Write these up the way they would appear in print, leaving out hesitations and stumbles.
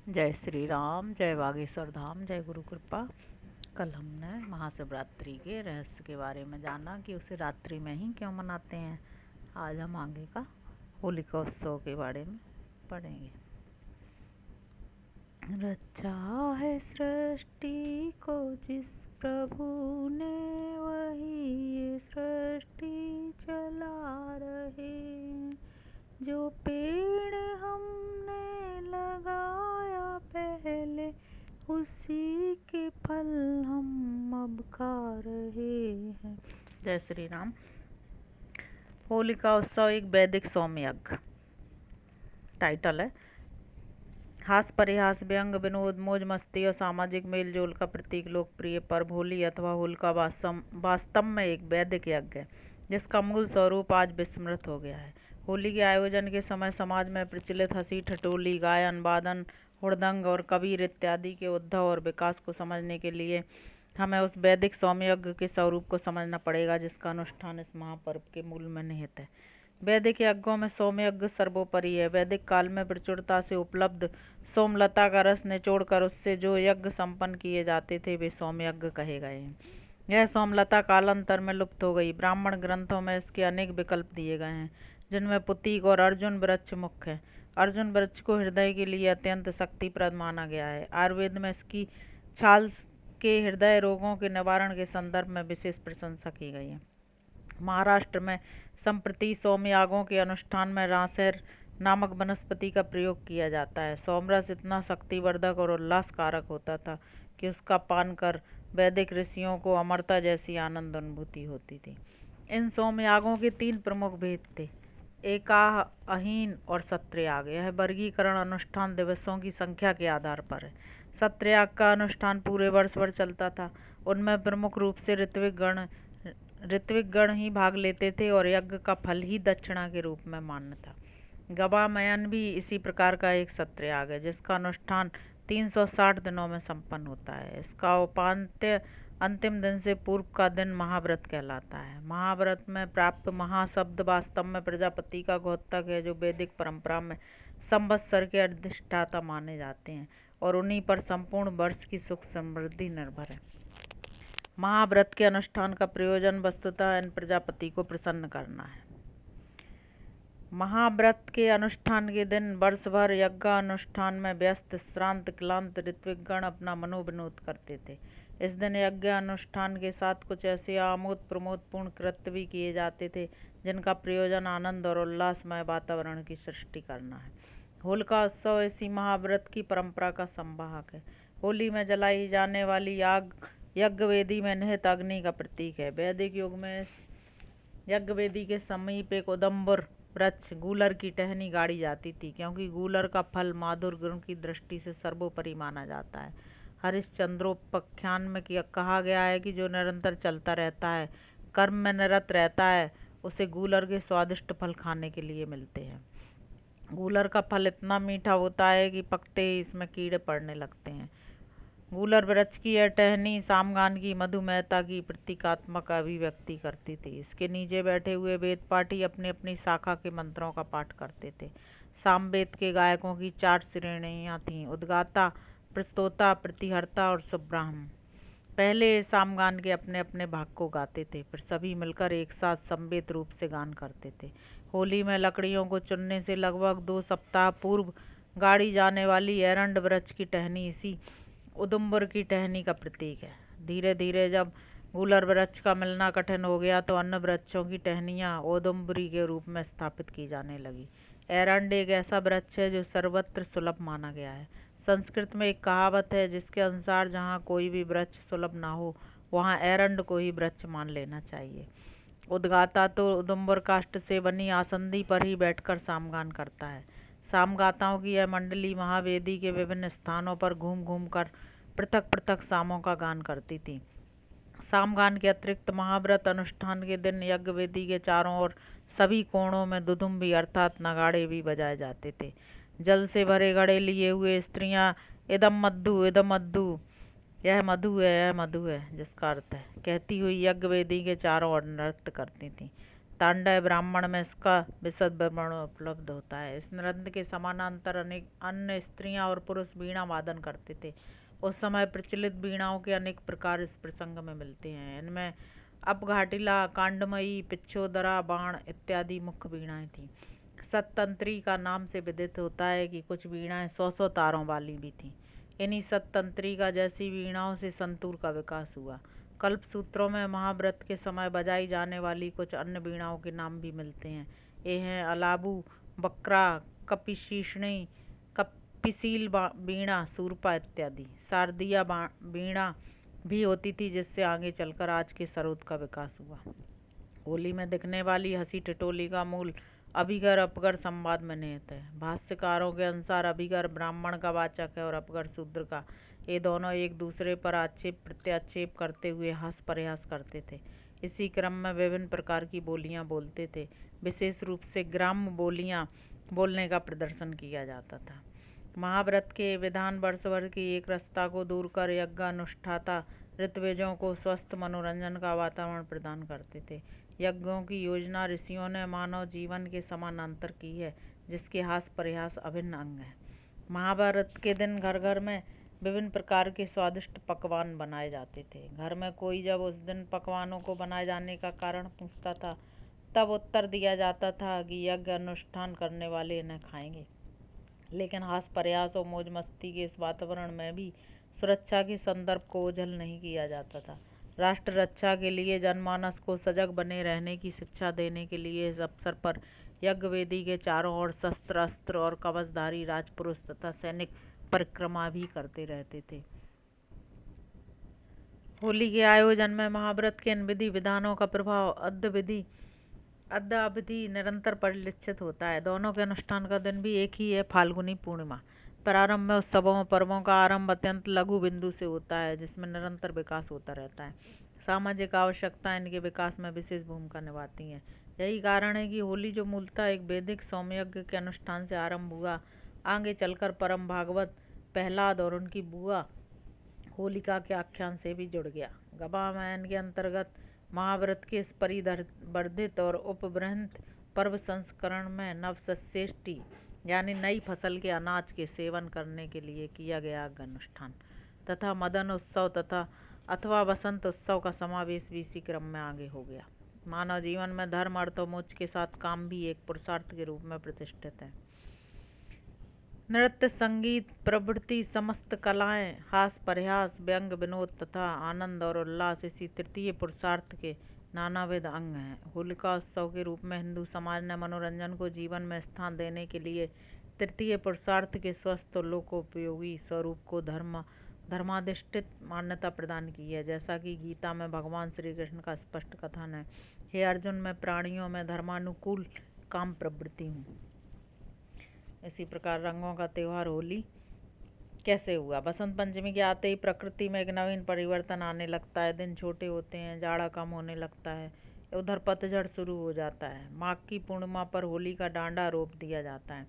जय श्री राम, जय बागेश्वर धाम, जय गुरु कृपा। कल हमने महाशिवरात्रि के रहस्य के बारे में जाना कि उसे रात्रि में ही क्यों मनाते हैं। आज हम आगे का होलिका उत्सव के बारे में पढ़ेंगे। रचा है सृष्टि को जिस प्रभु ने, वही ये सृष्टि चला रहे। जो पेड़ हमने लगाया पहले, उसी के फल हम अब खा रहे हैं। जय श्री राम। होलिका उत्सव एक वैदिक सौम्य यज्ञ टाइटल है। हास परिहास, व्यंग, विनोद, मौज मस्ती और सामाजिक मेल जोल का प्रतीक लोकप्रिय पर्व होली अथवा होलिका वास्तव में एक वैदिक यज्ञ है जिसका मूल स्वरूप आज विस्मृत हो गया है। होली के आयोजन के समय समाज में प्रचलित हंसी ठिठोली, गायन वादन, हुड़दंग और कबीर इत्यादि के उद्भव और विकास को समझने के लिए हमें उस वैदिक सौम्य यज्ञ के स्वरूप को समझना पड़ेगा जिसका अनुष्ठान इस महापर्व के मूल में निहित है। वैदिक यज्ञों में सोम यज्ञ सर्वोपरि है। वैदिक काल में प्रचुरता से उपलब्ध सोमलता का रस निचोड़कर उससे जो यज्ञ संपन्न किए जाते थे वे सोम यज्ञ कहे गए हैं। यह सोमलता कालांतर में लुप्त हो गई। ब्राह्मण ग्रंथों में इसके अनेक विकल्प दिए गए हैं जिनमें पुतीक और अर्जुन वृक्ष मुख्य है। अर्जुन वृक्ष को हृदय के लिए अत्यंत शक्तिप्रद माना गया है। आयुर्वेद में इसकी छाल के हृदय रोगों के निवारण के संदर्भ में विशेष प्रशंसा की गई है। महाराष्ट्र में संप्रति सोमयागों के अनुष्ठान में रासेर नामक वनस्पति का प्रयोग किया जाता है। सोमरस इतना शक्तिवर्धक और उल्लासकारक होता था कि उसका पान कर वैदिक ऋषियों को अमरता जैसी आनंद अनुभूति होती थी। इन सोमयागों के 3 प्रमुख भेद थे, एकाह, अहीन और सत्रयाग। यह वर्गीकरण अनुष्ठान दिवसों की संख्या के आधार पर है। सत्रयाग का अनुष्ठान पूरे वर्ष भर चलता था। उनमें प्रमुख रूप से ऋत्विक गण ही भाग लेते थे और यज्ञ का फल ही दक्षिणा के रूप में मान्य था। गवामयन भी इसी प्रकार का एक सत्रयाग है जिसका अनुष्ठान 360 दिनों में संपन्न होता है। इसका उपांत्य अंतिम दिन से पूर्व का दिन महाव्रत कहलाता है। महाव्रत में प्राप्त महाशब्द वास्तव में प्रजापति का घोतक है जो वैदिक परंपरा में संवत्सर के अधिष्ठाता माने जाते हैं और उन्हीं पर संपूर्ण वर्ष की सुख समृद्धि निर्भर है। महाव्रत के अनुष्ठान का प्रयोजन वस्तुतः इन प्रजापति को प्रसन्न करना है। महाव्रत के अनुष्ठान के दिन वर्ष भर यज्ञानुष्ठान में व्यस्त श्रांत क्लांत ऋत्विक गण अपना मनोविनोद करते थे। इस दिन यज्ञ अनुष्ठान के साथ कुछ ऐसे आमोद प्रमोदपूर्ण कृत्य भी किए जाते थे जिनका प्रयोजन आनंद और उल्लासमय वातावरण की सृष्टि करना है। होलिका उत्सव इसी महाव्रत की परंपरा का संवाहक है। होली में जलाई जाने वाली आग यज्ञ वेदी में निहित अग्नि का प्रतीक है। वैदिक युग में इस यज्ञ वेदी के समीप एक उदम्बर वृक्ष गूलर की टहनी गाड़ी जाती थी क्योंकि गूलर का फल माधुर गुण की दृष्टि से सर्वोपरि माना जाता है। हरिश्चंद्रोपाख्यान में कहा गया है कि जो निरंतर चलता रहता है, कर्म में निरत रहता है, उसे गूलर के स्वादिष्ट फल खाने के लिए मिलते हैं। गूलर का फल इतना मीठा होता है कि पकते ही इसमें कीड़े पड़ने लगते हैं। गूलर वृक्ष की यह टहनी सामगान की मधुमेहता की प्रतीकात्मक अभिव्यक्ति करती थी। इसके नीचे बैठे हुए वेद पाठी अपनी अपनी शाखा के मंत्रों का पाठ करते थे। सामवेद के गायकों की 4 श्रेणियाँ थीं, उद्गाता, प्रस्तोता, प्रतिहर्ता और सुब्राह्म। पहले सामगान के अपने अपने भाग को गाते थे, फिर सभी मिलकर एक साथ समवेत रूप से गान करते थे। होली में लकड़ियों को चुनने से लगभग 2 सप्ताह पूर्व गाड़ी जाने वाली एरंड वृक्ष की टहनी इसी उदुम्बर की टहनी का प्रतीक है। धीरे धीरे जब गूलर वृक्ष का मिलना कठिन हो गया तो अन्य वृक्षों की टहनियाँ ओदुम्बरी के रूप में स्थापित की जाने लगी। एरंड एक ऐसा वृक्ष है जो सर्वत्र सुलभ माना गया है। संस्कृत में एक कहावत है जिसके अनुसार जहाँ कोई भी वृक्ष सुलभ ना हो वहाँ एरंड को ही वृक्ष मान लेना चाहिए। उद्गाता तो उदुम्बर काष्ठ से बनी आसंदी पर ही बैठकर सामगान करता है। सामगाताओं की यह मंडली महावेदी के विभिन्न स्थानों पर घूम घूम कर पृथक पृथक सामों का गान करती थी। सामगान के अतिरिक्त महाव्रत अनुष्ठान के दिन यज्ञ वेदी के चारों ओर सभी कोणों में दुदुम्बी अर्थात नगाड़े भी बजाए जाते थे। जल से भरे घड़े लिए हुए स्त्रियां इदम मधु इदम मधु, यह मधु है, यह मधु है, जिसका अर्थ है कहती हुई यज्ञ वेदी के चारों ओर नृत्य करती थीं। तांडव ब्राह्मण में इसका विशद विवरण उपलब्ध होता है। इस नृत्य के समानांतर अनेक अन्य स्त्रियां और पुरुष वीणा वादन करते थे। उस समय प्रचलित वीणाओं के अनेक प्रकार इस प्रसंग में मिलते हैं। इनमें अपघाटिला, कांडमयी, पिच्छोदरा, बाण इत्यादि मुख्य वीणाएं थीं। सततंत्री का नाम से विदित होता है कि कुछ वीणाएं 100 तारों वाली भी थीं। इन्हीं सततंत्री का जैसी वीणाओं से संतूर का विकास हुआ। कल्पसूत्रों में महाव्रत के समय बजाई जाने वाली कुछ अन्य वीणाओं के नाम भी मिलते हैं। ये हैं अलाबू, बकरा, कपिशीषणी, कपिशील वीणा, सूरपा इत्यादि। शारदीय वीणा भी होती थी, जिससे आगे चलकर आज के सरोद का विकास हुआ। होली में दिखने वाली हंसी ठिठोली का मूल अभिगर अपगर संवाद में निहित है। भाष्यकारों के अनुसार अभिगर ब्राह्मण का वाचक है और अपगर शूद्र का। ये दोनों एक दूसरे पर आक्षेप प्रत्याक्षेप करते हुए हंस परिहास करते थे। इसी क्रम में विभिन्न प्रकार की बोलियां बोलते थे। विशेष रूप से ग्राम्य बोलियां बोलने का प्रदर्शन किया जाता था। महाव्रत के विधान वर्ष भर की एक रसता को दूर कर यज्ञानुष्ठाता ऋत्विजों को स्वस्थ मनोरंजन का वातावरण प्रदान करते थे। यज्ञों की योजना ऋषियों ने मानव जीवन के समानांतर की है, जिसके हास परिहास अभिन्न अंग है। महाभारत के दिन घर घर में विभिन्न प्रकार के स्वादिष्ट पकवान बनाए जाते थे। घर में कोई जब उस दिन पकवानों को बनाए जाने का कारण पूछता था, तब उत्तर दिया जाता था कि यज्ञ अनुष्ठान करने वाले इन्हें खाएंगे। लेकिन हास प्रयास और मौज मस्ती के इस वातावरण में भी सुरक्षा के संदर्भ को ओझल नहीं किया जाता था। राष्ट्र रक्षा के लिए जनमानस को सजग बने रहने की शिक्षा देने के लिए इस अवसर पर यज्ञ वेदी के चारों ओर शस्त्र अस्त्र और कवचधारी राजपुरुष तथा सैनिक परिक्रमा भी करते रहते थे। होली के आयोजन में महाव्रत के इन विधि विधानों का प्रभाव अद्यावधि निरंतर परिलक्षित होता है। दोनों के अनुष्ठान का दिन भी एक ही है, फाल्गुनी पूर्णिमा। प्रारंभ में उत्सवों पर्वों का आरंभ अत्यंत लघु बिंदु से होता है, जिसमें निरंतर विकास होता रहता है। सामाजिक आवश्यकता इनके विकास में विशेष भूमिका निभाती हैं। यही कारण है कि होली, जो मूलतः एक वैदिक सोमयज्ञ के अनुष्ठान से आरंभ हुआ, आगे चलकर परम भागवत प्रहलाद और उनकी बुआ होलिका के आख्यान से भी जुड़ गया। गवामयन के अंतर्गत महाव्रत के इस परिवर्धित और उपबृंहित पर्व संस्करण में नवसस्येष्टि यानी नई फसल के अनाज के सेवन करने के लिए किया गया अनुष्ठान तथा मदन उत्सव तथा अथवा वसंत उत्सव का समावेश भी इसी क्रम में आगे हो गया। मानव जीवन में धर्म, अर्थ और मोक्ष के साथ काम भी एक पुरुषार्थ के रूप में प्रतिष्ठित है। नृत्य, संगीत प्रभृति समस्त कलाएं, हास परिहास, व्यंग, विनोद तथा आनंद और उल्लास इसी तृतीय पुरुषार्थ के नानाविध अंग हैं। होलिका उत्सव के रूप में हिंदू समाज ने मनोरंजन को जीवन में स्थान देने के लिए तृतीय पुरुषार्थ के स्वस्थ और लोकोपयोगी स्वरूप को धर्माधिष्ठित मान्यता प्रदान की है। जैसा कि गीता में भगवान श्री कृष्ण का स्पष्ट कथन है, हे अर्जुन, मैं प्राणियों में धर्मानुकूल काम प्रवृत्ति हूँ। इसी प्रकार रंगों का त्यौहार होली कैसे हुआ? बसंत पंचमी के आते ही प्रकृति में एक नवीन परिवर्तन आने लगता है। दिन छोटे होते हैं, जाड़ा कम होने लगता है, उधर पतझड़ शुरू हो जाता है। माघ की पूर्णिमा पर होली का डांडा रोप दिया जाता है।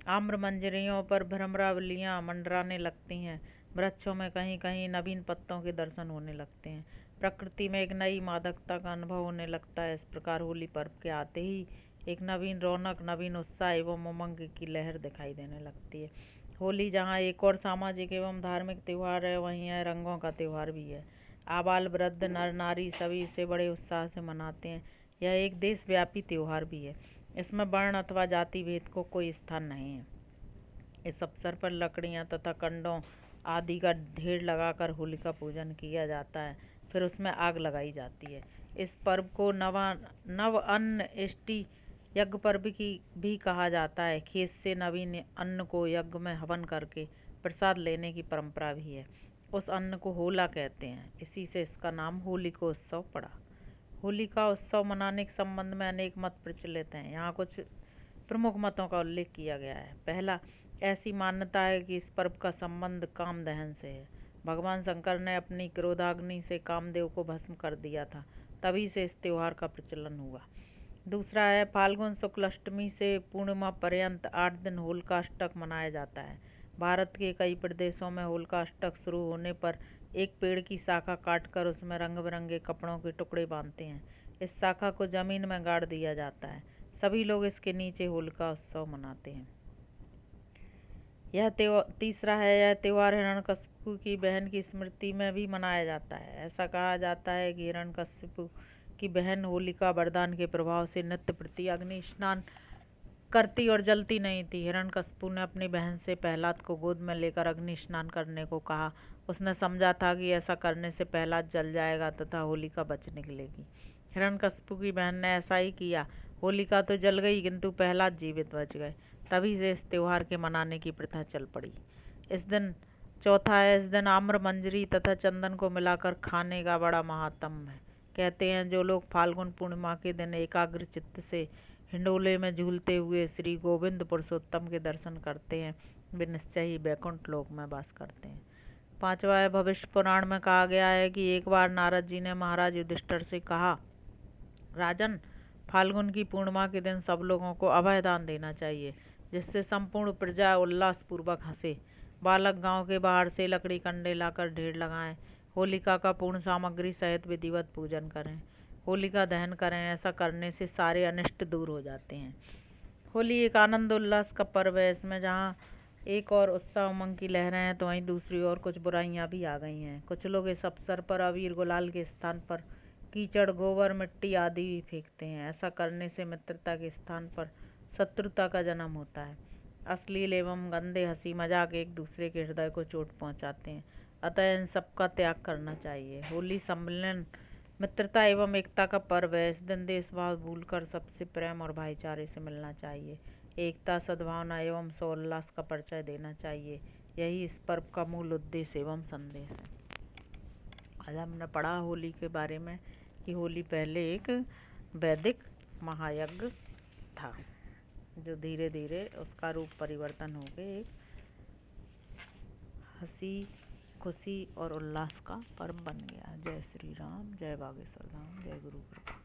आम्र मंजरियों पर भ्रमरावलियाँ मंडराने लगती हैं। वृक्षों में कहीं कहीं नवीन पत्तों के दर्शन होने लगते हैं। प्रकृति में एक नई मादकता का अनुभव होने लगता है। इस प्रकार होली पर्व के आते ही एक नवीन रौनक, नवीन उत्साह एवं उमंग की लहर दिखाई देने लगती है। होली जहाँ एक और सामाजिक एवं धार्मिक त्यौहार है, वहीं यह रंगों का त्यौहार भी है। आबाल वृद्ध नर नारी सभी इसे बड़े उत्साह से मनाते हैं। यह एक देशव्यापी त्यौहार भी है। इसमें वर्ण अथवा जाति भेद को कोई स्थान नहीं है। इस अवसर पर लकड़ियाँ तथा कंडों आदि का ढेर लगाकर होलिका पूजन किया जाता है, फिर उसमें आग लगाई जाती है। इस पर्व को नव अन्न इष्टि यज्ञ पर्व की भी कहा जाता है। खेत से नवीन अन्न को यज्ञ में हवन करके प्रसाद लेने की परंपरा भी है। उस अन्न को होला कहते हैं, इसी से इसका नाम होलिकोत्सव पड़ा। होली का उत्सव मनाने के संबंध में अनेक मत प्रचलित हैं। यहाँ कुछ प्रमुख मतों का उल्लेख किया गया है। पहला, ऐसी मान्यता है कि इस पर्व का संबंध काम दहन से है। भगवान शंकर ने अपनी क्रोधाग्नि से कामदेव को भस्म कर दिया था, तभी से इस त्यौहार का प्रचलन हुआ। दूसरा है, फाल्गुन शुक्ल अष्टमी से पूर्णिमा पर्यंत 8 दिन होलिकाष्टक मनाया जाता है। भारत के कई प्रदेशों में होलिकाष्टक शुरू होने पर एक पेड़ की शाखा काटकर उसमें रंग बिरंगे कपड़ों के टुकड़े बांधते हैं। इस शाखा को जमीन में गाड़ दिया जाता है। सभी लोग इसके नीचे होलिका उत्सव मनाते हैं। तीसरा है, यह त्यौहार हिरण्यकशिपु की बहन की स्मृति में भी मनाया जाता है। ऐसा कहा जाता है कि हिरण्यकशिपु की बहन होलिका वरदान के प्रभाव से नित्य प्रति अग्नि स्नान करती और जलती नहीं थी। हिरण्यकशिपु ने अपनी बहन से प्रहलाद को गोद में लेकर अग्नि स्नान करने को कहा। उसने समझा था कि ऐसा करने से प्रहलाद जल जाएगा तथा होलिका बच निकलेगी। हिरण्यकशिपु की बहन ने ऐसा ही किया। होलिका तो जल गई किंतु प्रहलाद जीवित बच गए। तभी से इस त्योहार के मनाने की प्रथा चल पड़ी। चौथा है, इस दिन आम्र, मंजरी तथा चंदन को मिलाकर खाने का बड़ा महात्म्य है। कहते हैं जो लोग फाल्गुन पूर्णिमा के दिन एकाग्र चित्त से हिंडोले में झूलते हुए श्री गोविंद पुरुषोत्तम के दर्शन करते हैं, वे निश्चय ही वैकुंठ लोक में वास करते हैं। पांचवा है, भविष्य पुराण में कहा गया है कि एक बार नारद जी ने महाराज युधिष्ठिर से कहा, राजन, फाल्गुन की पूर्णिमा के दिन सब लोगों को अभय दान देना चाहिए, जिससे संपूर्ण प्रजा उल्लास पूर्वक हंसे। बालक गांव के बाहर से लकड़ी कंडे लाकर ढेर लगाएं, होलिका का पूर्ण सामग्री सहित विधिवत पूजन करें, होलिका दहन करें। ऐसा करने से सारे अनिष्ट दूर हो जाते हैं। होली एक आनंद उल्लास का पर्व है। इसमें जहाँ एक और उत्साह उमंग की लहरें हैं तो वहीं दूसरी ओर कुछ बुराइयां भी आ गई हैं। कुछ लोग इस अवसर पर अबीर गुलाल के स्थान पर कीचड़, गोबर, मिट्टी आदि भी फेंकते हैं। ऐसा करने से मित्रता के स्थान पर शत्रुता का जन्म होता है। अश्लील एवं गंदे हंसी मजाक एक दूसरे के हृदय को चोट पहुंचाते हैं। अतः इन सब का त्याग करना चाहिए। होली सम्मिलन मित्रता एवं एकता का पर्व है। इस दिन देशभाव भूलकर सबसे प्रेम और भाईचारे से मिलना चाहिए। एकता, सद्भावना एवं सोल्लास का परिचय देना चाहिए। यही इस पर्व का मूल उद्देश्य एवं संदेश है। आज हमने पढ़ा होली के बारे में कि होली पहले एक वैदिक महायज्ञ था, जो धीरे धीरे उसका रूप परिवर्तन हो के एक हंसी, खुशी और उल्लास का पर्व बन गया। जय श्री राम, जय बागेश्वर धाम, जय गुरु कृपा।